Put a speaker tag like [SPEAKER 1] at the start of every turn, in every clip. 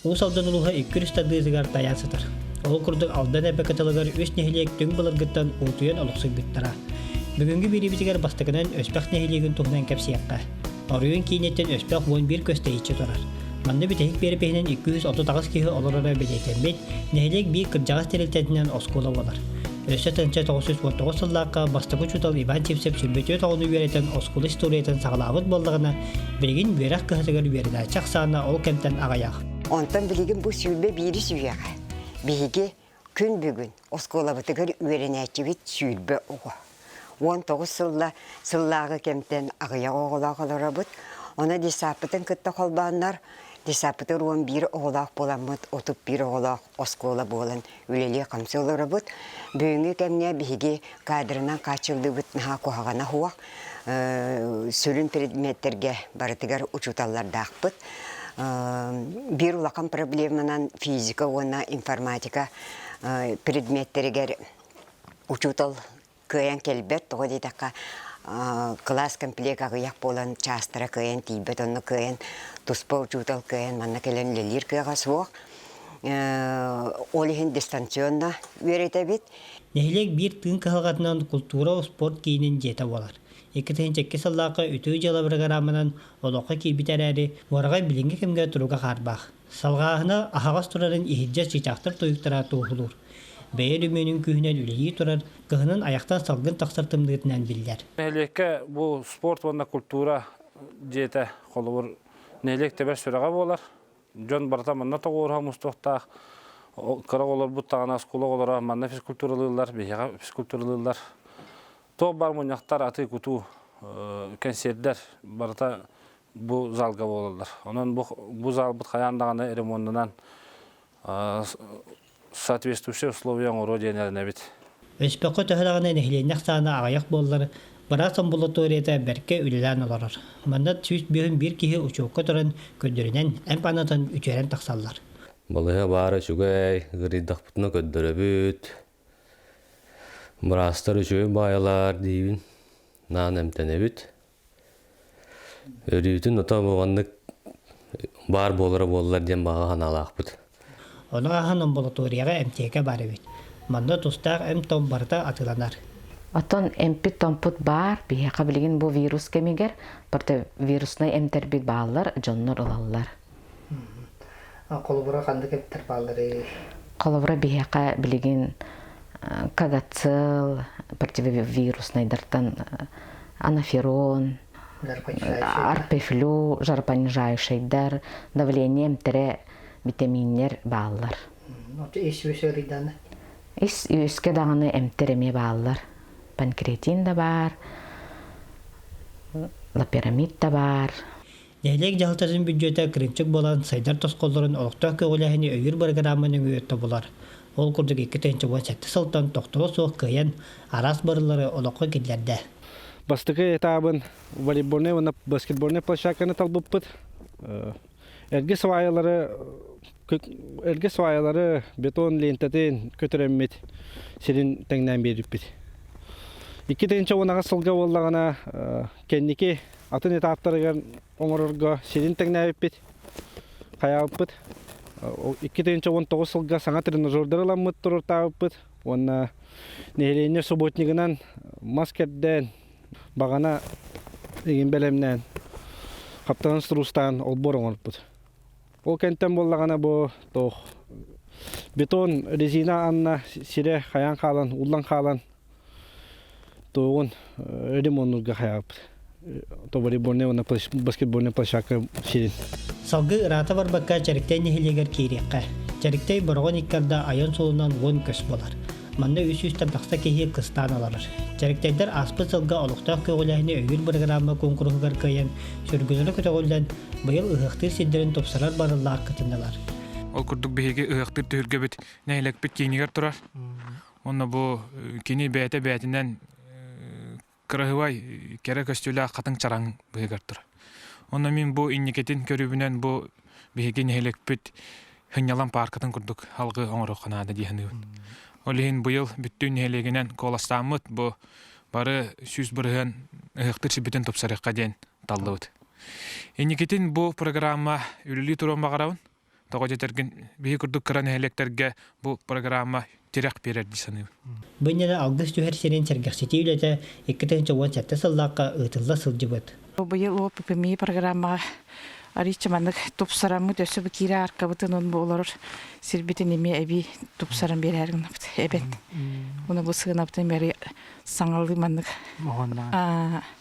[SPEAKER 1] Ус алданылуға 200 тадыызыгар таясытыр. Ол күрдік алдан әбі катылығар өс нехилек түң бұлыргыттан ұлтуен олықсыгдыттара. Бүгінгі беребізігер бастығынан өспәқ нехилегін тұғынан кәпсияққа. Орыйын кейнеттен өспәқ 11 көсті ечі тұрар. Манны бітәйік бері пейінен 239 кейі олырара бәдейтен бет, нехилек бей кыржағыз терілтетінен оскола болар. Өсі тыңча 939 сыллаққа бастығы чутал Иван Чепсеп сүрбетөй тауыны үйеретін осколы историятын сағалағыт болдығына білген верақ көхітігір верді чақсағына ол кәмтен ағаяқ.
[SPEAKER 2] Онтан білген бұл сүрбе бейді сүйеға. Бейге күн бүгін осколабытығыр үйерінәтчевет сүрбе оғы. 19 сыллағы кәмтен ағаяқ оғылағылары бұд. Она десапытын күтті қолбанлар, десапытыр 11 оғылақ боламыд, 31 оғылақ оскола болын өлелі қамсылары бұд. Бүйінгі кәмне бейге қадырынан қачылды бұд наға қоғағана хуақ. Сөлін предметтерге барытығыр учуталлардақ бұд. Bir улақан проблеманан физика, ona информатика предметтерігер учутал көйен келбет, тоғы дейдіққа класс комплект ағыяқ болан частыра көйен тейбет, оны көйен туспа учутал көйен, манна келен лелер көйға суық. Олихин дистанционна вереті бет.
[SPEAKER 1] Нехилек бір тың қағатынан культура спорт кейінен жета болар. Екітен чекке саллаққа өтөй жала біргарамынан олоққа кейбітер әрі орағай білінгі кемге тұруға қарбақ. Салғағына ағағас тұрарын ехиджа чечақтыр тойықтыра туғылыр. Бәйел үменің күйінен үлейі тұрар, қығынан аяқтан салғын тақсыртымдығытынан білдер.
[SPEAKER 3] Нәлекке бұл спорт ванна культура жете қолуыр нәлек тебер сүраға болар. Жон барта манна тоғырға мұстықтақ. Қыра олар бұттағына скула олара манна физкультуралылар, бейеға физкультуралылар. Тоқ бар мұнияқтар аты күту кәнсердер барата бұ залға болалар. Онан бұ зал бұт қаяндағаны ремонтынан соответствующие условия ұңыру дейінеріне бет.
[SPEAKER 1] Өспеқі төхіліғіне нәхіленнәқ сағына ағаяқ болалар, барас амбулаторията бәрке үлілән оларыр. Мандат сүйіс бүйін бір кейі ұчуыққа тұрын көндірінен әмп анатын үтерен тақсалар.
[SPEAKER 4] Балыға бары шүгәй, ғыридақ бұтына көндірі бүт. Мұрастар үші байалар дейін, нан әмтәне бүт. Өрійтін ұта болғандық бар болар ден баға ғаналақ бұт.
[SPEAKER 1] Оны ағын амбулаторияға әмтеке бары бүт. Манда тұстақ әм том барда атыланар.
[SPEAKER 5] Отон әмпі томпыт бар, бейеқа білген бұл вирус кемегер, барды вирусный әмтер бит бағалар, жоннор ұлалар.
[SPEAKER 1] Қолыбыра қанды кәптер бағалары?
[SPEAKER 5] Қолыбыра бейеқа білген кагацил, противовирусный дартан анаферон, арпефлю, жаропонижающий дар, давление әмтері витаминер бағалар. Өске дағаны әмтереме бағалар. Панкреатин да бар, лапирамид да бар.
[SPEAKER 1] Нәйлек жағылтасын бюджеті кірінчік болан сайдар тосқолларын олықтақ көғіләхіне өйір барғарамының өйетті болар. Ол күрдік 2-17 сылтан тоқтығы соқ көйен арас барылары олыққа келдерді.
[SPEAKER 3] Бастығы этабын волейбольный, баскетбольный площадканы талбыппыт. Әрге свайалары бетон лентатын көтіреммет серін тәңнен беріппет. 2-тенче онаға сылға болдағына кәннеке атын этаптарыған оңырырға серін тәңнен беріппет. Қаяппыт. 2-19 сылға саңа тренажердары тұрыр тағыппыт. Онна нәйленер субботнигынан маскерден бағана деген бәлемнен қаптаған сұрыстан олбор оңырпыт. Ол кәнттен болдағына бұл тоқ. Бетон резина анна сире қаян қалан, улан қалан тоғын ремонтырға қаяппыт. Волейбольный, баскетбольный площадка сирин.
[SPEAKER 1] Салгы ырата бар баққа чәріктей нехелегер кейрекқа. Чәріктей бұрғын иккарда айон солынан 10 көс болар. Манда үс-үстен тақса кейі қыстан аларыр. Чәріктейдер аспы сылға олықтақ көғіләхіне өйір бірграмма конкурсығар көйен сүргізілі көтіғылдан бұйыл ұғықтыр сендерін топсарар барыллақ кітіндалар.
[SPEAKER 6] Ол күрдік бейге ұғықтыр түйірге біт нәйлік біт кейінігер тұрар. Онна бұл кені бәйтінен кырыгыбай кере көстүлө катын чараң быгар тур. Онна мен бу инникетин көрүбүнөн бу беге нехелекпит хынялан паркатын курдук алгы оңоро канада дийенибин. Олин быйыл бүттүн нехелегинен коластамыт бу бары сүз бырыгын ыктырчы бүтүн топсарыкка ден талдыбыт. Инникетин бу программа үлүлү турон багарабын. тоҕо жетерген биһи курдук кыра нэһилектерге бу программа тирек берерди саныыбын.
[SPEAKER 1] Быннана алгыс түһэр сирен сергексити үлэте 2-7 сыллааққа ытылла сылжыбыт.
[SPEAKER 7] Быйыл о ППМИ программага аричаманнык тупсарамы төсө бикире аркабытын он болор сирбитин эме эби тупсарам берерин эбет. Уну бу сыгынаптын бери саңалды маннык.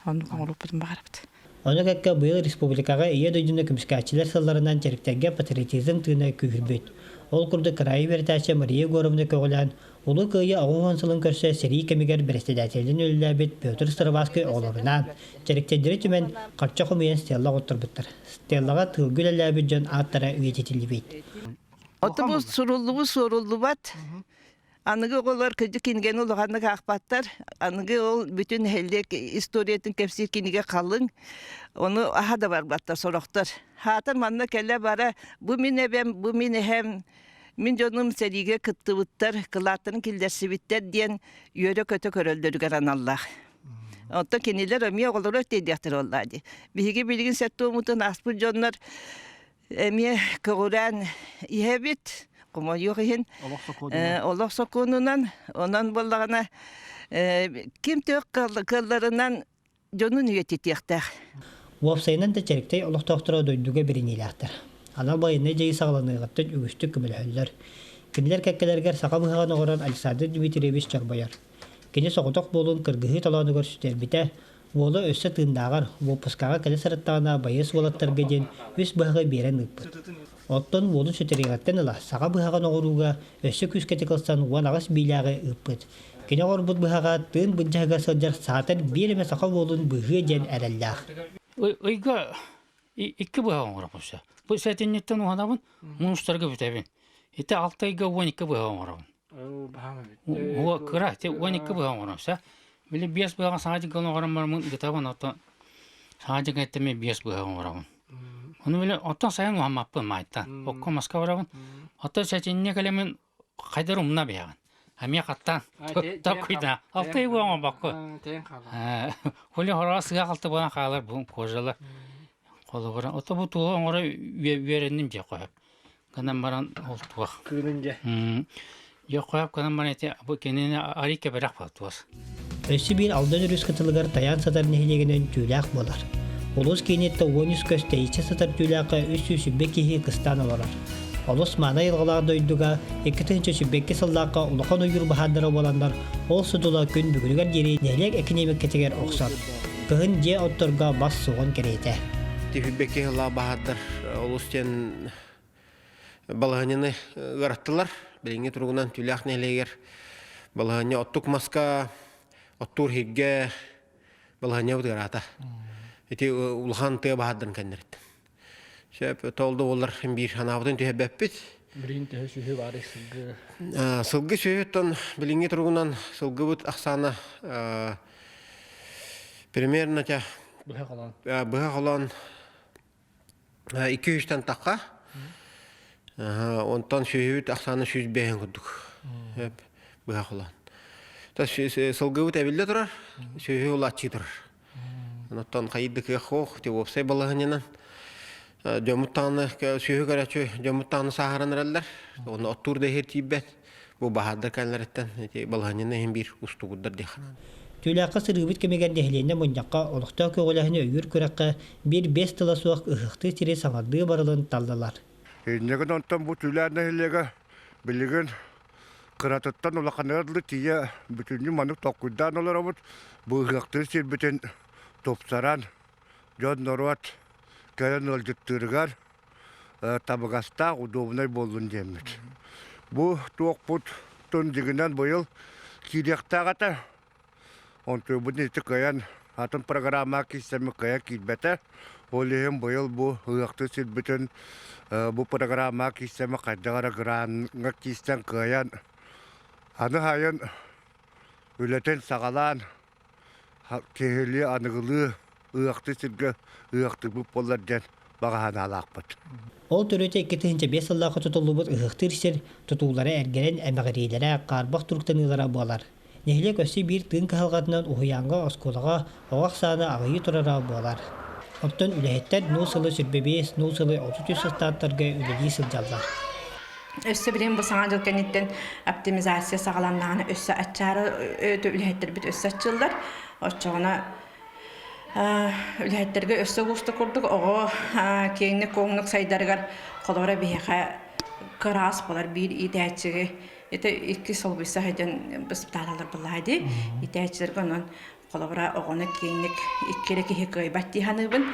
[SPEAKER 7] Он коңруппутун багарапты.
[SPEAKER 1] Оны какка быйыл республикага ие дөйдүнө күмскачилер сылларынан черектерге патриотизм тыына күйүрбүт. Ол курду крайы вертача Мария Горовна көголан улу кыйы оғуған сылын көрсө сери кемигер берестедателин өліләбет Петр Староваский оғлорынан черектердері түмен қарча құмейен стелла отырбыттыр. Стеллаға тылгүл әләбет жон аттара үйететілі
[SPEAKER 8] Отобус сурулду бат. Анығы олар күдік кинген олғанны қақпаттар. Анығы ол бүтін хелдек историятын кепсир кинеге қалың. Оны аха да бар баттар сорақтар. Хатыр манна кәлі бара. Бұ мен әбем, бұ мен әхем. Мен жоным сәриге күтті бұттар, қылаттырын келдерсі біттер ден үйері көті көрілдірген Аллах. Онтан кенелер өме оғылыр өттейдектір олады. Бігі білген сәтті ұмытын аспыр жонлар әме көғыран ехебет. Como yo dije, Олох соконунан, онан боллагана ким төк кылларынан жонун үйететектер.
[SPEAKER 1] Уапсайнан да черектей олох тоқтыра дойдуга бірінейлектір. Ана байыны жайы сағыланығыттан үгісті күмілхөллер. Кинилер кәккелергер сақа мұхаған оғыран Александр Дмитриевич Чарбаяр. Кені соғытық болуын кыргығы таланы көрсүтер біте, Олы өссі тыңдағар, опыскаға кәлі сарыттағына байыз болаттарға ден өс бұғыға берен ұппыт. Оттон олын сөтерегаттен ұла, саға бұғаған оғыруға өссі күскеті қылсан уан ағас бейлағы ұппыт. Кені орбұт бұғаға тын бұнжаға сылжар саатар береме сақа болын бұғы ден әрәлләқ.
[SPEAKER 9] Ойға екі бұғаған оғырапыса. Бұл сәтеннеттен оғанабын, мұныстарға бүтәбін. Еті 6 айға 12 бұғаған оғырабын. Оға қыра, 12 бұғаған оғырапыса. Били 5 бұғаған сағажын қалын оғырам бармын, гітабын оттан сағажын әттеме 5 бұғаған оғырабын. Оны біле оттан сайын оғамаппын майттан. Оққа Москва оғырабын. Оттан сәтенне кәлемен қайдар ұмына бияған. Әме қаттан тап құйда. 6 ай бұғаған баққы. Қолы қораға сыға қалты бұған қағалар бұғын қожалы. Қолы қоран. Отта бұл туға оңыра үйереннім же қойып. Қанан баран ол туға.
[SPEAKER 3] Күрінге.
[SPEAKER 9] Жоқ қойып қанан баран әте бұл кенені арекке бірақ бұл туғыз.
[SPEAKER 1] Өссі бір алдан үріс қытылығар таян сатар нехелегінен түйләқ болар. Олыс кейнетті 13 көсті ече сатар түйләқі өссі сүббек кейі қыстан олар. Олыс мана елғалар дойдуға 2-ші сүббекке сыллаққа ұлыққан ойыр бағандары боландар ол сұдыла күн бүгілгер дері нәлек экономик кетегер оқсар. Кығын же отторға бас соғын керейті.
[SPEAKER 10] Сүббекке сыллақ бағандар олыстен балағанені ғараттылар. Біліңе тұрғынан түйләқ нәлегер балағаны оттық маска оттур хигге балғanya бұдығарата. Эти улхан тыға бағаддан кәндерді. Шәп толды олар бір анабыдың түйе бәппет.
[SPEAKER 3] Бірін түйе сүйе бары сылғы.
[SPEAKER 10] Сылғы сүйеттен біліңе тұрғынан сылғы бұд ақсаны примерно бұға қалан 200-тен таққа. Онтан сүйе бұд ақсаны 100 күрдік. Бұға қалан. Сылгыбыт әбілді тұрар, сөйі ұлатчы тұрар. Оттан қайдық еқоқ, деп опсай балығынынан. Жомыттағыны, сөйі көрәчі, жомыттағыны сағаран әрәлдер. Оны оттурда хер тейбет. Бұл бағадыр кәлілереттен балығынынан ең бір ұсты құддар дейханан.
[SPEAKER 1] Түйләққа сырғыбыт кемегер дәхілейіне мұнжаққа олықта көғылағыны өйір көрәққа бір 5 тыла суақ ұхықты тире саңады барылын талдылар.
[SPEAKER 11] Негін онтан бұл түйләні хелеге білігін Кыратыттан улақанарлы тия бүтінні манық тоқуйдан олар обыд бұғықтыр сербітін топсаран, жон норуат кәрін өлдіттіргар табығаста удобнай болын демет. Бұ тоқ бұд тұн дегінен бұйыл кейдектағата. Онты бұд неті қаян атын программа кестемі қая кейдбәті. Олығын бұйыл бұ ұғықтыр сербітін бұ программа кестемі қайдағара ғыранға кестен қаян. Аны хайын өлетен сағалан, кехелі анығылы, ұяқты сіргі, ұяқты бұп болар ден бағахан алақ бұд.
[SPEAKER 1] Ол түрөте 2-5 сыллақы тұтылы бұд ұғықтыр сер тұтулары әргерен әмәғірейлері қарбақ тұрқтанылара болар. Нехілек өсі бір тың қағалғатынан ұхыянға осколаға оғақ саны ағайы тұрара болар. Оттон үлэһеттер нуусылы сүрбебес, нуусылы 33 статтарга үлэлии сылдаллар.
[SPEAKER 7] Өссө билем бу саңа жыл кенеттен оптимизация сагаланнаны өссө ачары үлэһеттер бит өссө ачылдар. Оччогона үлэһеттерге өссө густы курдук. Ого кеңне коңнук сайдаргар колора бияха карас болар бир идәчиге. Это икки солбыса хәдән биспиталлар булайды. Идәчиләргә онон колора огоны кеңник иккере кихе батти ханыбын.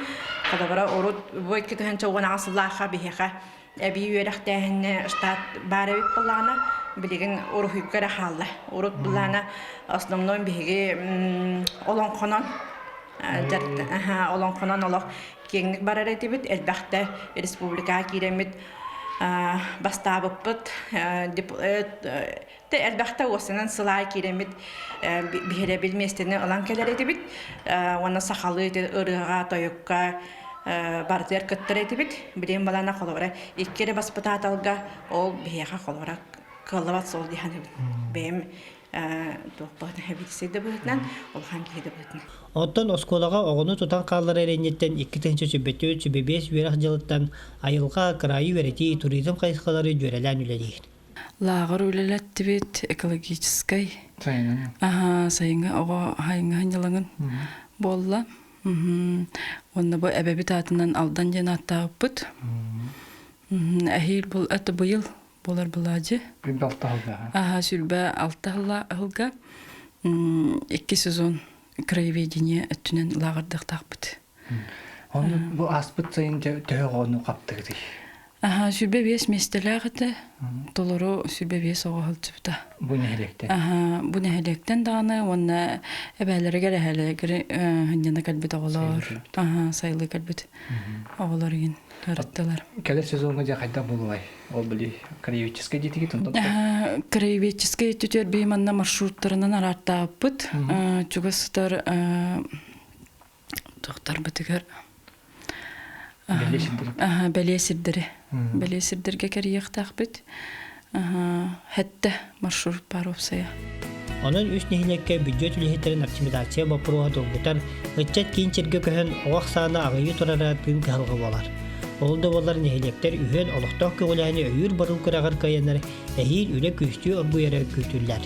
[SPEAKER 7] Колора орут бу икки тәһән чогына асыллаха бияха. Әби юрәхтәһенне штат барып булана билеген урухыккара халла. Урут булана основной биге олонконон жарт олонконон олох кеңник барар этибит элбәхтә республика киремит бастабыппыт те элбәхтә осынан сылай киремит биһере билместене алан келер этибит уна сахалы ырыга тоюкка бардер кыттыр этибит билем балана холора иккере баспататалга ол биһега холора кыллабат сол диханы бем топпатын хәбитсейді бұғытнан, ол ханкейді бұғытнан.
[SPEAKER 1] Оттон осколаға оғыны тұтан қаллар әренеттен 2-4-5 верақ жылыттан айылға крайы верети туризм қайсқалары жөрелән үлелейін.
[SPEAKER 12] Лағыр үлеләтті бет экологическай. Сайыңа оға хайыңа ханялаңын болла. Онна бұл әбәбі татынан алдан жен аттағы бұд. Әхейл бұл әті бұйыл. Болар бұладжы.
[SPEAKER 9] Сүлбә алтағылға.
[SPEAKER 12] Сүлбә алтағылға 2 сезон краеведение әттінен лағырдық тақпыд.
[SPEAKER 9] Оны бұл аспыт сайын төйі ғоны қаптығы.
[SPEAKER 12] Сүлбә бес местеләғыды, толыру сүлбә бес оға ғылчыпта.
[SPEAKER 9] Бұл нәхелектен?
[SPEAKER 12] Бұл нәхелектен дағаны, оны әбәлерге рәхәлі ғыннена кәлбіт оғылар, сайлы кәлбіт оғылар еген ғырыттылар.
[SPEAKER 9] Кәлі сезонға жа қайда болуай? Ол білі краеведческай жетіге тұндатты?
[SPEAKER 12] Краеведческай түтер бейманна маршруттарынан араттағыппыд. Чугасытар тұқтар бітігер Бәлесірдерге кәрияқтақ біт. Хәтті маршрут бар опсая.
[SPEAKER 1] Onun üç nehilekke büdjet ülihitlerin aktimidasiya bapıruğa dolgutar, gıtçat kiyinçerge köhen oğaq sağına ağıyı turara tüm kağılgı bolar. Oldu bolar nehilekler ühen oluqtaq kığılayını öyür barıl kırağır kayanlar, ehil üle küstüğü orbu yere kütürler.